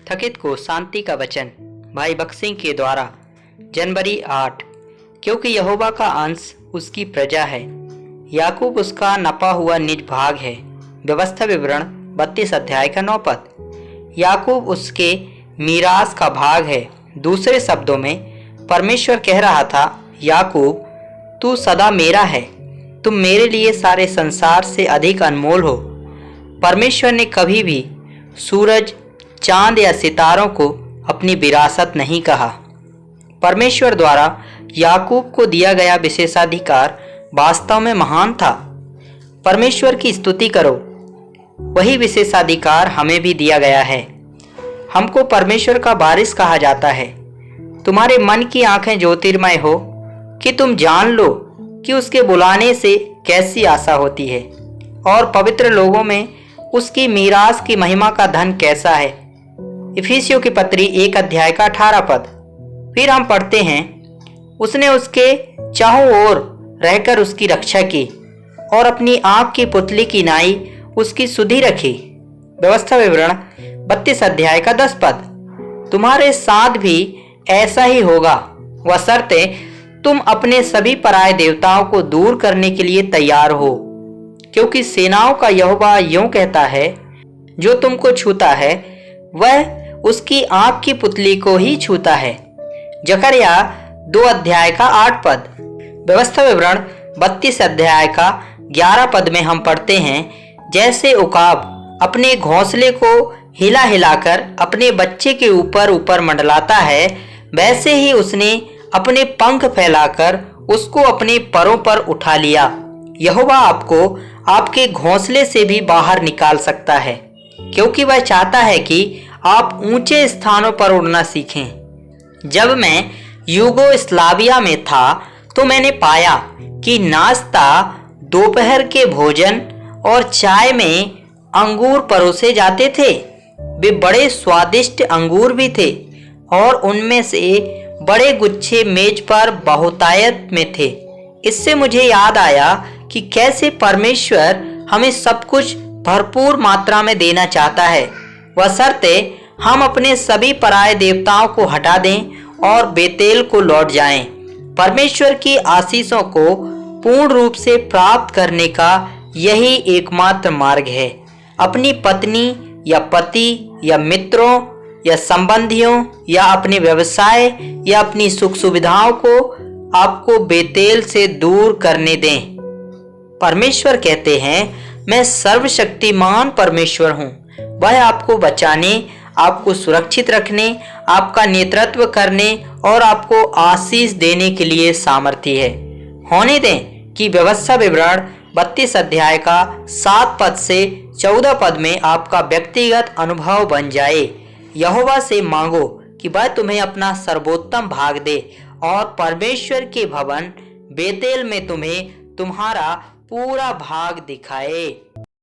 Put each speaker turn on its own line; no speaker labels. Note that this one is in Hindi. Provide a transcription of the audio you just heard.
थकित को शांति का वचन भाई बख्सिंग के द्वारा जनवरी 8। क्योंकि यहोवा का अंश उसकी प्रजा है, याकूब उसका नपा हुआ निज भाग है। व्यवस्था विवरण 32 अध्याय का 9 पद। याकूब उसके मीरास का भाग है। दूसरे शब्दों में परमेश्वर कह रहा था, याकूब तू सदा मेरा है, तुम मेरे लिए सारे संसार से अधिक अनमोल हो। परमेश्वर ने कभी भी सूरज, चांद या सितारों को अपनी विरासत नहीं कहा। परमेश्वर द्वारा याकूब को दिया गया विशेषाधिकार वास्तव में महान था। परमेश्वर की स्तुति करो, वही विशेषाधिकार हमें भी दिया गया है। हमको परमेश्वर का वारिस कहा जाता है। तुम्हारे मन की आंखें ज्योतिर्मय हो कि तुम जान लो कि उसके बुलाने से कैसी आशा होती है और पवित्र लोगों में उसकी मीरास की महिमा का धन कैसा है। इफिसियों की पत्री 1 अध्याय का 18 पद। फिर हम पढ़ते हैं, उसने उसके चारों ओर रहकर उसकी रक्षा की और अपनी आंख की पुतली की नाई उसकी सुधि रखी। व्यवस्था विवरण 32 अध्याय का 10 पद। तुम्हारे साथ भी ऐसा ही होगा, बशर्ते तुम अपने सभी पराये देवताओं को दूर करने के लिए तैयार हो, क्योंकि सेनाओं का यहोवा यूं कहता है, जो तुमको छूता है वह उसकी आंख की पुतली को ही छूता है। जकरिया 2 अध्याय का 8 पद। व्यवस्था विवरण 32 अध्याय का 11 पद में हम पढ़ते हैं, जैसे उकाब अपने घोंसले को हिला हिलाकर अपने बच्चे के ऊपर ऊपर मंडलाता है, वैसे ही उसने अपने पंख फैलाकर उसको अपने परों पर उठा लिया। यहोवा आपको आपके घोंसले से भी बाहर निकाल सकता है, क्योंकि वह चाहता है कि आप ऊंचे स्थानों पर उड़ना सीखें। जब मैं यूगोस्लाविया में था तो मैंने पाया कि नाश्ता, दोपहर के भोजन और चाय में अंगूर परोसे जाते थे। वे बड़े स्वादिष्ट अंगूर भी थे और उनमें से बड़े गुच्छे मेज पर बहुतायत में थे। इससे मुझे याद आया कि कैसे परमेश्वर हमें सब कुछ भरपूर मात्रा में देना चाहता है, बशर्ते हम अपने सभी पराये देवताओं को हटा दें और बेतेल को लौट जाएं। परमेश्वर की आशीषों को पूर्ण रूप से प्राप्त करने का यही एकमात्र मार्ग है। अपनी पत्नी या पति या मित्रों या संबंधियों या अपने व्यवसाय या अपनी सुख सुविधाओं को आपको बेतेल से दूर करने दें। परमेश्वर कहते हैं, मैं सर्वशक्तिमान परमेश्वर हूँ। वह आपको बचाने, आपको सुरक्षित रखने, आपका नेतृत्व करने और आपको आशीष देने के लिए सामर्थ्य है। होने दें कि व्यवस्था विवरण 32 अध्याय का 7 पद से 14 पद में आपका व्यक्तिगत अनुभव बन जाए। यहोवा से मांगो कि वह तुम्हें अपना सर्वोत्तम भाग दे और परमेश्वर के भवन बेतेल में तुम्हें तुम्हारा पूरा भाग दिखाए।